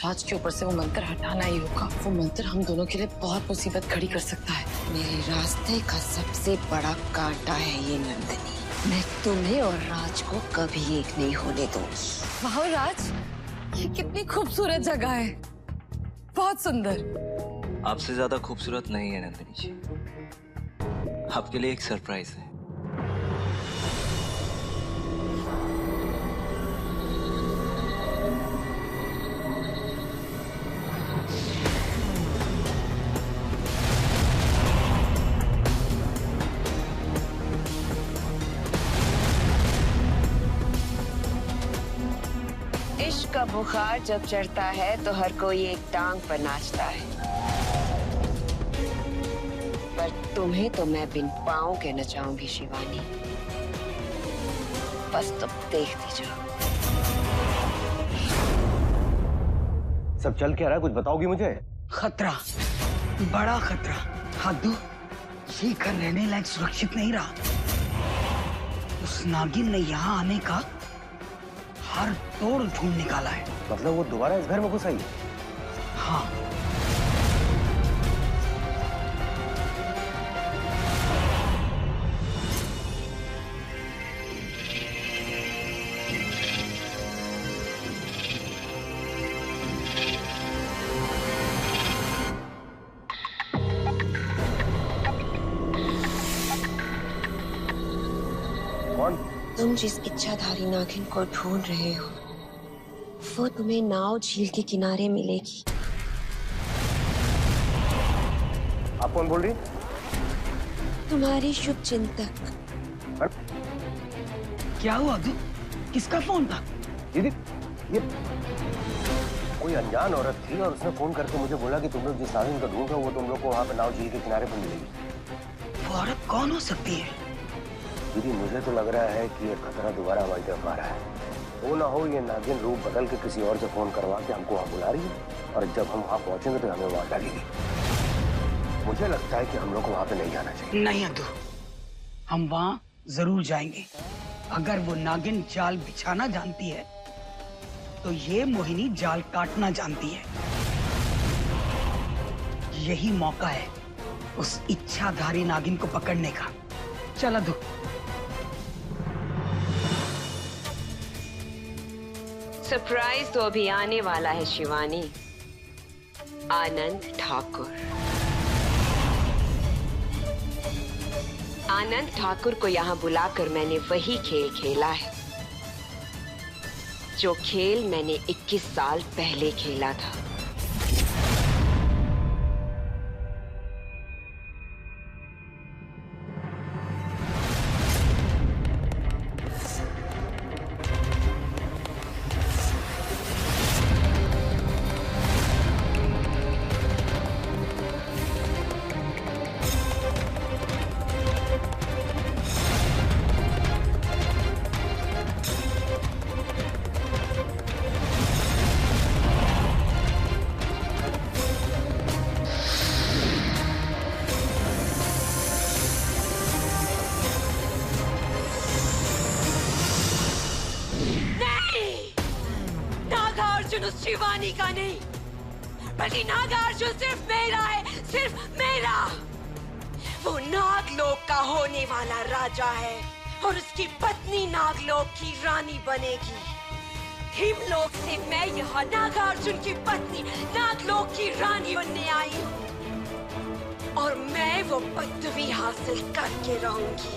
राज के ऊपर से वो मंत्र हटाना ही होगा। वो मंत्र हम दोनों के लिए बहुत मुसीबत खड़ी कर सकता है। मेरे रास्ते का सबसे बड़ा कांटा है ये नंदिनी। मैं तुम्हें और राज को कभी एक नहीं होने दूंगी। वाह राज, ये कितनी खूबसूरत जगह है, बहुत सुंदर। आपसे ज्यादा खूबसूरत नहीं है नंदिनी जी। आपके लिए एक सरप्राइज है। इश्क का बुखार जब चढ़ता है तो हर कोई एक टांग पर नाचता है, पर तुम्हें तो मैं बिन पाँव के नचाऊंगी शिवानी। बस तुम देखती जाओ। सब चल क्या रहा है, कुछ बताओगी मुझे? खतरा, बड़ा खतरा। हादू, ये घर रहने लायक सुरक्षित नहीं रहा। उस नागिन ने यहाँ आने का हर तोड़ ढूंढ निकाला है। मतलब वो दोबारा इस घर में घुस आई? हाँ। कौन? तुम जिस इच्छाधारी नागिन को ढूंढ रहे हो वो तुम्हें नाव झील के किनारे मिलेगी। आप कौन बोल रही? तुम्हारी शुभ चिंतक। क्या हुआ तू? किसका फोन था? दीदी, ये कोई अनजान औरत थी और उसने फोन करके मुझे बोला कि तुम लोग जिस नागिन को ढूंढ रहे हो वो तुम लोग को वहाँ पे नाव झील के किनारे पर मिलेगी। वो औरत कौन हो सकती है? दीदी, मुझे तो लग रहा है कि ये खतरा दोबारा हमारी तरफ आ रहा है। वो ना हो ये नागिन रूप बदल के किसी और से फोन करवा के हमको वहाँ बुला रही है और जब हम वहाँ पहुंचेंगे तो हमें वहाँ डालेगी। मुझे लगता है कि हम लोग को वहाँ पे नहीं जाना चाहिए। नहीं अद्दू, हम वहाँ जरूर जाएंगे। अगर वो नागिन जाल बिछाना जानती है तो ये मोहिनी जाल काटना जानती है। यही मौका है उस इच्छाधारी नागिन को पकड़ने का। चल अद्दू। सरप्राइज तो अभी आने वाला है शिवानी। आनंद ठाकुर। आनंद ठाकुर को यहाँ बुलाकर मैंने वही खेल खेला है जो खेल मैंने 21 साल पहले खेला था। शिवानी का नहीं, बल्कि नागार्जुन सिर्फ मेरा है, सिर्फ मेरा। वो नागलोक का होने वाला राजा है और उसकी पत्नी नागलोक की रानी बनेगी। हिमलोक से मैं यहाँ नागार्जुन की पत्नी नागलोक की रानी बनने आई हूँ और मैं वो पदवी हासिल करके रहूंगी।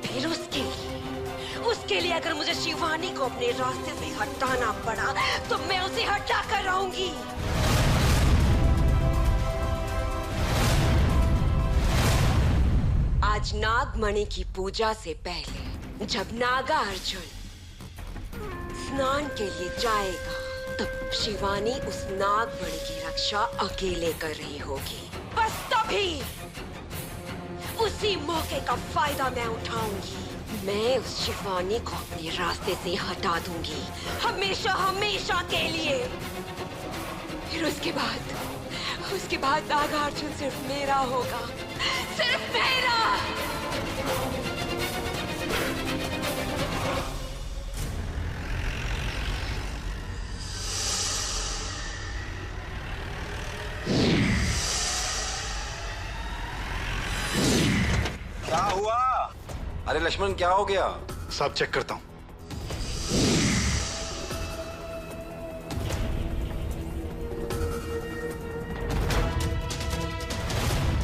फिर उसके लिए अगर मुझे शिवानी को अपने रास्ते से हटाना पड़ा तो मैं उसे हटा कर रहूंगी। आज नागमणि की पूजा से पहले जब नागार्जुन स्नान के लिए जाएगा तब शिवानी उस नागमणि की रक्षा अकेले कर रही होगी। बस तभी उसी मौके का फायदा मैं उठाऊंगी। मैं उस शिवानी को अपने रास्ते से हटा दूंगी, हमेशा हमेशा के लिए। फिर उसके बाद नागार्जुन सिर्फ मेरा होगा, सिर्फ मेरा। अरे लक्ष्मण क्या हो गया? सब चेक करता हूँ।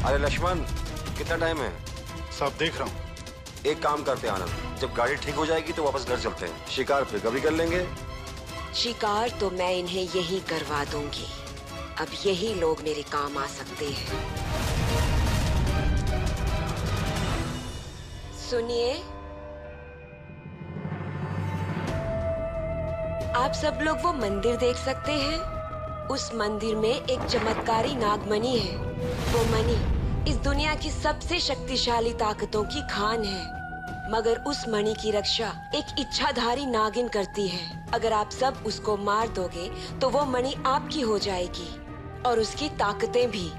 अरे लक्ष्मण कितना टाइम है? सब देख रहा हूँ। एक काम करते हैं आनंद, जब गाड़ी ठीक हो जाएगी तो वापस घर चलते हैं, शिकार फिर कभी कर लेंगे। शिकार तो मैं इन्हें यही करवा दूंगी। अब यही लोग मेरे काम आ सकते हैं। सुनिए, आप सब लोग वो मंदिर देख सकते हैं? उस मंदिर में एक चमत्कारी नागमणि है। वो मणि इस दुनिया की सबसे शक्तिशाली ताकतों की खान है, मगर उस मणि की रक्षा एक इच्छाधारी नागिन करती है। अगर आप सब उसको मार दोगे तो वो मणि आपकी हो जाएगी और उसकी ताकतें भी।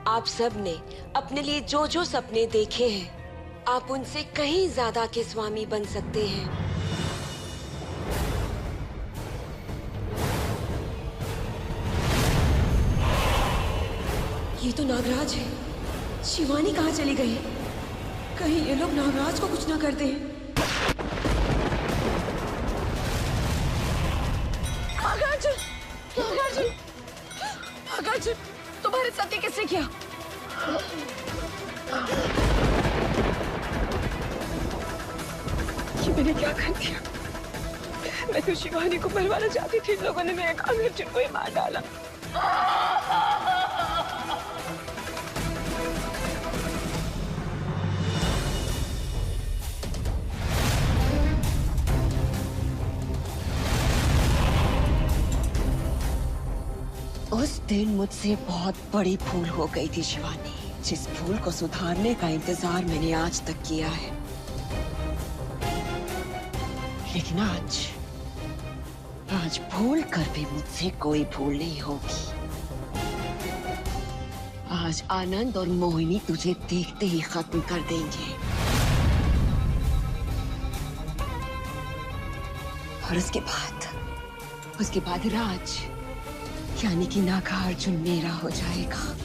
आप सब ने अपने लिए जो जो सपने देखे हैं, आप उनसे कहीं ज्यादा के स्वामी बन सकते हैं। ये तो नागराज है। शिवानी कहाँ चली गई? कहीं ये लोग नागराज को कुछ ना कर दें। नागार्जुन, नागार्जुन, नागार्जुन, तुम्हारे साथ ये किसने किया? ये मैंने क्या कर दिया? मैं तो शिवानी को मरवाना चाहती थी, लोगों ने मेरे नागार्जुन को ही मार डाला। उस दिन मुझसे बहुत बड़ी भूल हो गई थी शिवानी, जिस भूल को सुधारने का इंतजार मैंने आज तक किया है। लेकिन आज भूल कर भी मुझसे कोई भूल नहीं होगी। आज आनंद और मोहिनी तुझे देखते ही खत्म कर देंगे। और उसके बाद राज यानी कि नागार्जुन मेरा हो जाएगा।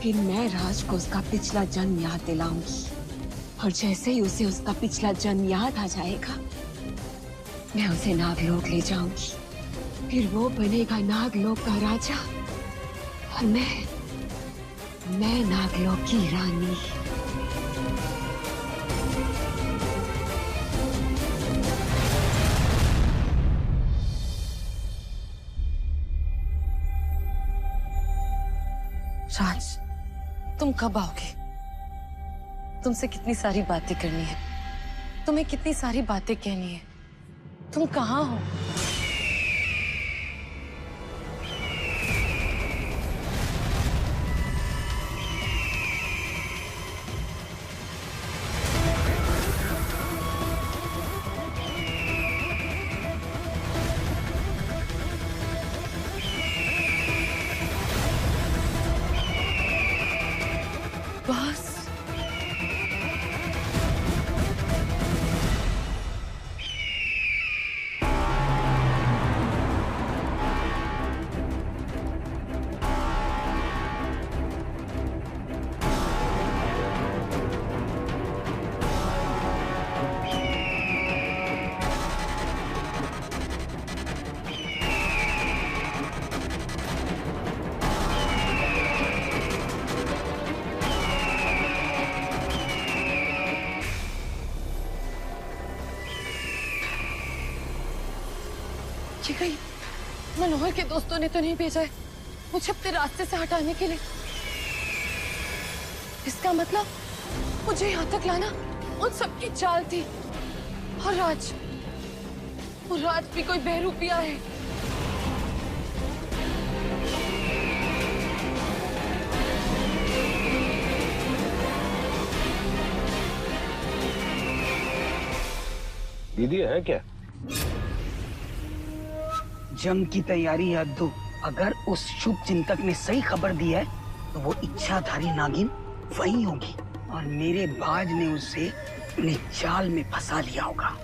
फिर मैं राज को उसका पिछला जन्म याद दिलाऊंगी, और जैसे ही उसे उसका पिछला जन्म याद आ जाएगा, मैं उसे नागलोक ले जाऊंगी। फिर वो बनेगा नागलोक का राजा और मैं नागलोक की रानी। राज, तुम कब आओगे? तुमसे कितनी सारी बातें करनी है, तुम्हें कितनी सारी बातें कहनी है। तुम कहाँ हो? बस ये कहीं मनोहर के दोस्तों ने तो नहीं भेजा है मुझे अपने रास्ते से हटाने के लिए? इसका मतलब मुझे यहाँ तक लाना उन सबकी चाल थी। और राज भी कोई बहरूपिया है। दीदी है क्या? जंग की तैयारी है अद्दू। अगर उस शुभ चिंतक ने सही खबर दी है तो वो इच्छाधारी नागिन वही होगी और मेरे बाज ने उसे अपने जाल में फंसा लिया होगा।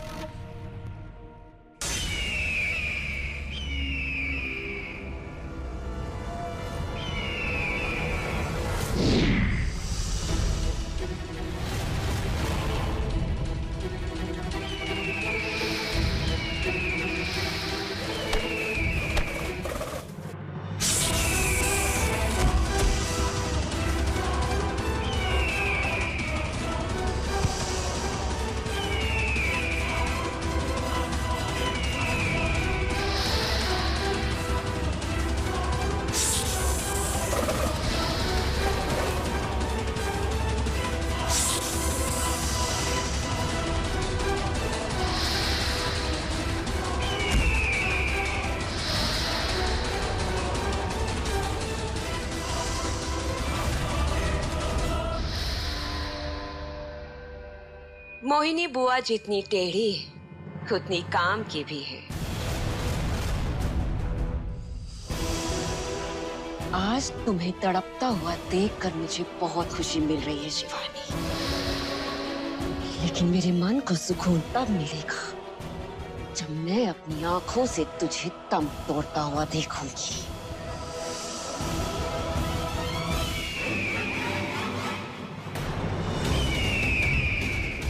मोहिनी बुआ जितनी टेढ़ी है उतनी काम की भी है। आज तुम्हें तड़पता हुआ देखकर मुझे बहुत खुशी मिल रही है शिवानी, लेकिन मेरे मन को सुकून तब मिलेगा जब मैं अपनी आंखों से तुझे दम तोड़ता हुआ देखूंगी।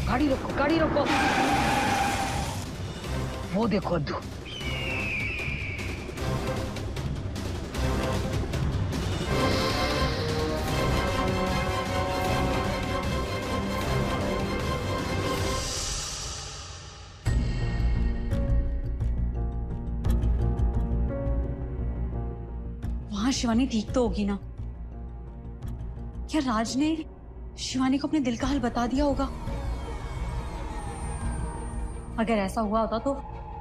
गाड़ी रोको, गाड़ी रोको। वो देखो अद्दू। वहां शिवानी ठीक तो होगी ना? क्या राज ने शिवानी को अपने दिल का हाल बता दिया होगा? अगर ऐसा हुआ होता तो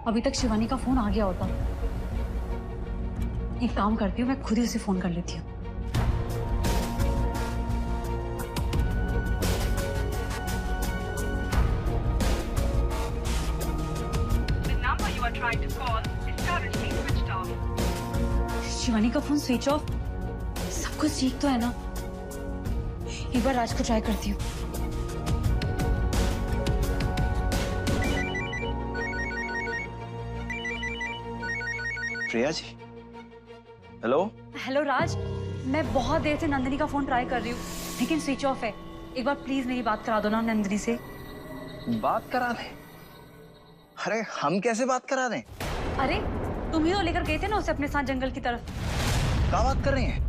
अभी तक शिवानी का फोन आ गया होता। एक काम करती हूँ, मैं खुद ही उसे फोन कर लेती हूँ। शिवानी का फोन स्विच ऑफ। सब कुछ ठीक तो है ना? एक बार राज को ट्राई करती हूँ। प्रिया जी, हेलो। हेलो राज, मैं बहुत देर से नंदिनी का फोन ट्राई कर रही हूँ लेकिन स्विच ऑफ है। एक बार प्लीज मेरी बात करा दो ना नंदिनी से। बात करा दें? अरे हम कैसे बात करा दें? अरे तुम ही तो लेकर गए थे ना उसे अपने साथ जंगल की तरफ। क्या बात कर रही हैं?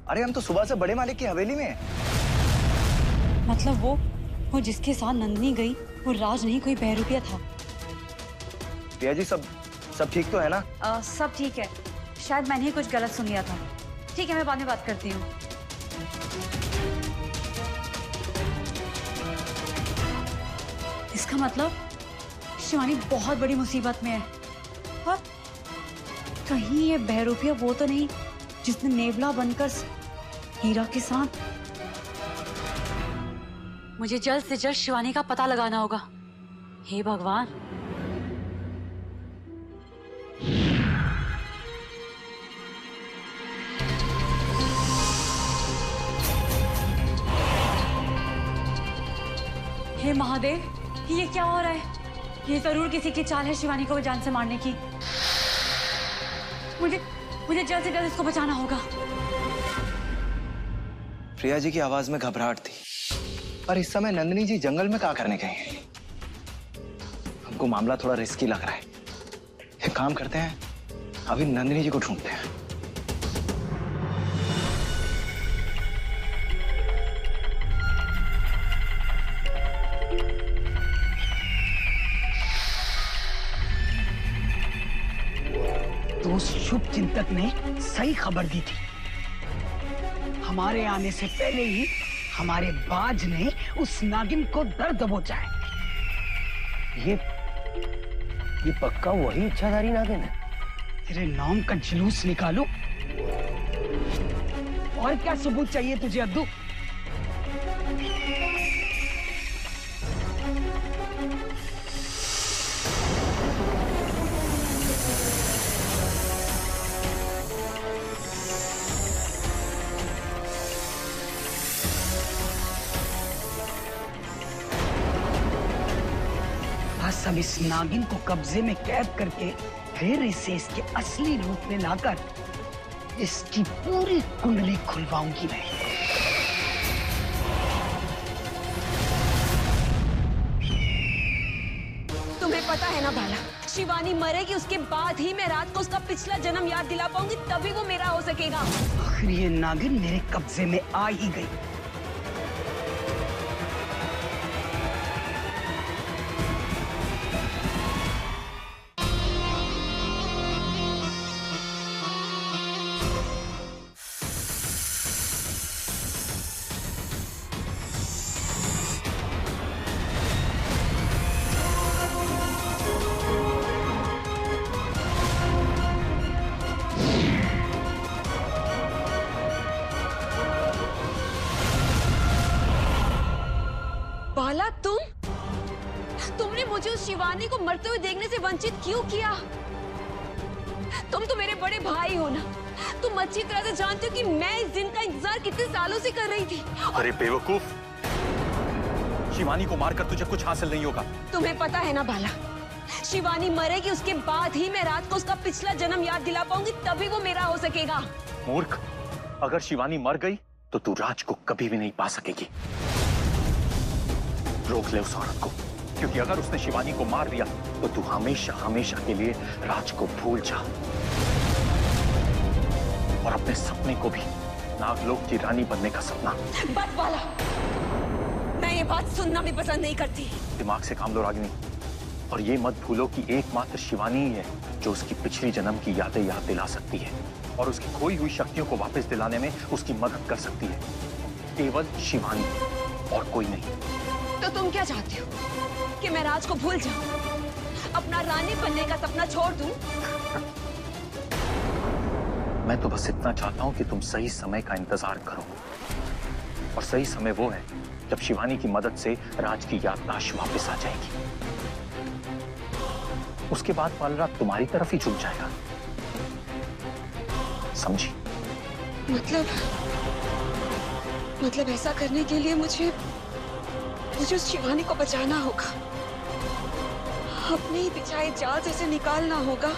अरे हम तो सुबह से बड़े मालिक की हवेली में हैं। मतलब वो जिसके साथ नंदिनी गई वो राज नहीं, कोई बहरूपिया था। प्रिया जी, सब ठीक तो है ना? सब ठीक है। शायद मैंने ही कुछ गलत सुन लिया था। ठीक है, मैं बाद में बात करती हूँ। इसका मतलब शिवानी बहुत बड़ी मुसीबत में है। और कहीं ये बहरूपिया वो तो नहीं जिसने नेवला बनकर हीरा के साथ। मुझे जल्द से जल्द शिवानी का पता लगाना होगा। हे भगवान। हे महादेव, ये क्या हो रहा है? ये जरूर किसी की चाल है शिवानी को जान से मारने की। मुझे जल्द से जल्द इसको बचाना होगा। प्रिया जी की आवाज में घबराहट थी। पर इस समय नंदिनी जी जंगल में क्या करने गई हैं? हमको मामला थोड़ा रिस्की लग रहा है। एक काम करते हैं, अभी नंदिनी जी को ढूंढते हैं। तो उस शुभ चिंतक ने सही खबर दी थी। हमारे आने से पहले ही हमारे बाज ने उस नागिन को दर्द दबोचा है। ये पक्का वही इच्छाधारी नागिन है। तेरे नाम का जुलूस निकालू। और क्या सबूत चाहिए तुझे अद्दू? सब इस नागिन को कब्जे में कैद करके फिर इसे इसके असली रूप में लाकर इसकी पूरी कुंडली खुलवाऊंगी मैं। तुम्हें पता है ना बाला, शिवानी मरेगी उसके बाद ही मैं रात को उसका पिछला जन्म याद दिला पाऊंगी, तभी वो मेरा हो सकेगा। आखिर ये नागिन मेरे कब्जे में आ ही गई। बाला, तुमने मुझे उस शिवानी को मरते हुए देखने से वंचित क्यों किया? तुम तो मेरे बड़े भाई हो ना। तुम अच्छी तरह से जानते हो कि मैं इस दिन का इंतजार कितने सालों से कर रही थी। अरे बेवकूफ, शिवानी को मारकर तुझे कुछ हासिल नहीं होगा। तुम्हें पता है ना बाला, शिवानी मरेगी, उसके बाद ही मैं राज को उसका पिछला जन्म याद दिला पाऊंगी, तभी वो मेरा हो सकेगा। मूर्ख, अगर शिवानी मर गई तो तू राज को कभी भी नहीं पा सकेगी। रोक ले उस औरत को, क्योंकि अगर उसने शिवानी को मार दिया तो तू हमेशा हमेशा के लिए राज को भूल जा और अपने सपने को भी, नागलोक की रानी बनने का सपना। बस बाला, मैं ये बात सुनना भी पसंद नहीं करती। दिमाग से काम लो रागिनी, और ये मत भूलो कि एकमात्र शिवानी ही है जो उसकी पिछली जन्म की यादें याद दिला सकती है और उसकी खोई हुई शक्तियों को वापस दिलाने में उसकी मदद कर सकती है। केवल शिवानी और कोई नहीं। तो तुम क्या चाहते हो कि मैं राज को भूल जाऊं, अपना रानी बनने का सपना छोड़ दूं? मैं तो बस इतना चाहता हूं कि तुम सही समय का इंतजार करो, और सही समय वो है जब शिवानी की मदद से राज की याददाश्त वापस आ जाएगी। उसके बाद बालराज तुम्हारी तरफ ही झुक जाएगा, समझी? मतलब ऐसा करने के लिए मुझे उस शिवानी को बचाना होगा, अपने ही बिछाए जाल से निकालना होगा।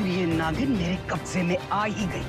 ये नागिन मेरे कब्जे में आ ही गई।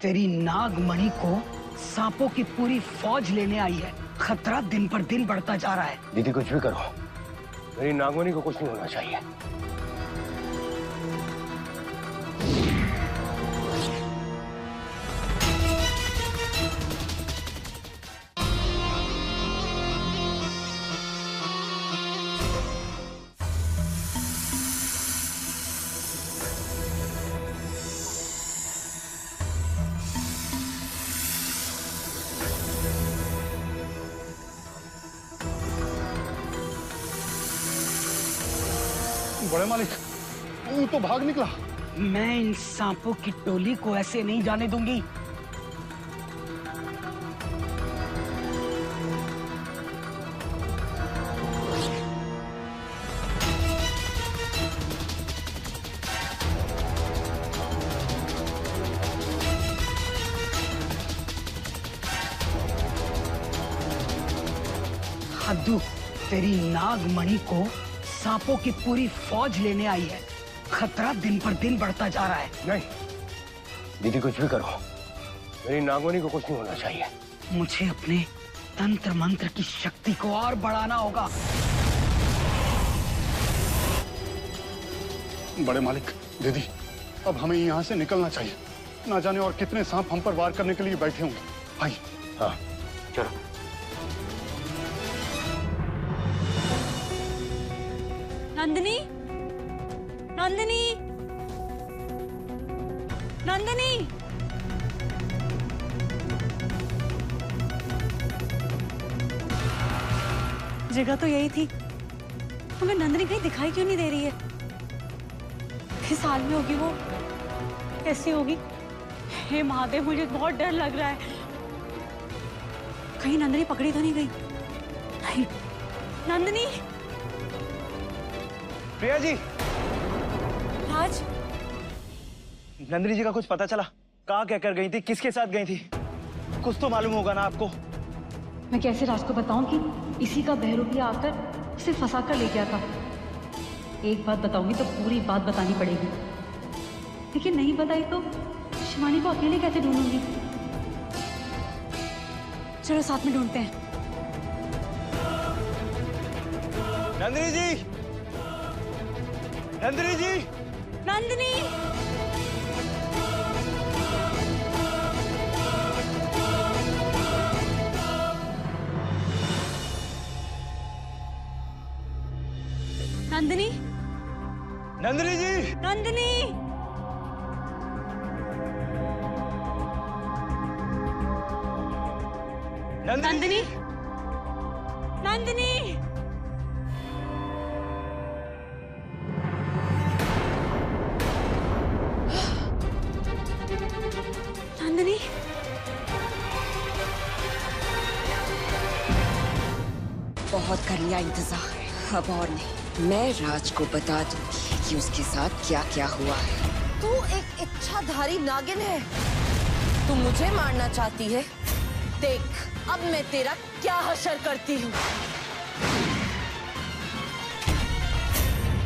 तेरी नागमणि को सांपों की पूरी फौज लेने आई है। खतरा दिन पर दिन बढ़ता जा रहा है। दीदी कुछ भी करो, मेरी नागमणि को कुछ नहीं होना चाहिए। बड़े मालिक, वो तो भाग निकला। मैं इन सांपों की टोली को ऐसे नहीं जाने दूंगी। हद्दू, तेरी नागमणि को सांपों की पूरी फौज लेने आई है। खतरा दिन पर दिन बढ़ता जा रहा है। नहीं दीदी कुछ भी करो, मेरी नागमणि को कुछ नहीं होना चाहिए। मुझे अपने तंत्र मंत्र की शक्ति को और बढ़ाना होगा। बड़े मालिक, दीदी अब हमें यहाँ से निकलना चाहिए। ना जाने और कितने सांप हम पर वार करने के लिए बैठे होंगे। भाई हाँ चलो। नंदिनी, नंदिनी, नंदिनी, जगह तो यही थी, मगर नंदिनी कहीं दिखाई क्यों नहीं दे रही है? किस हाल में होगी वो? कैसी होगी? हे महादेव, मुझे बहुत डर लग रहा है। कहीं नंदिनी पकड़ी तो नहीं गई? नहीं। नंदिनी! प्रिया जी! राज! नंदिनी जी का कुछ पता चला? कहाँ क्या कर गई थी, किसके साथ गई थी? कुछ तो मालूम होगा ना आपको। मैं कैसे राज को बताऊं कि इसी का बहरूपिया आकर उसे फंसा कर ले गया था? एक बात बताऊंगी तो पूरी बात बतानी पड़ेगी, लेकिन नहीं बताई तो शिवानी को अकेले कैसे ढूंढूंगी? चलो साथ में ढूंढते हैं। नंदिनी जी! नंदिनी जी! नंदिनी! नंदिनी! नंदिनी जी! नंदिनी! नंदिनी! नंदिनी! नंदिनी! बहुत कर लिया इंतजार, अब और नहीं। मैं राज को बता दूंगी कि उसके साथ क्या क्या हुआ है। तू एक इच्छाधारी नागिन है। तू मुझे मारना चाहती है? देख अब मैं तेरा क्या हशर करती हूँ।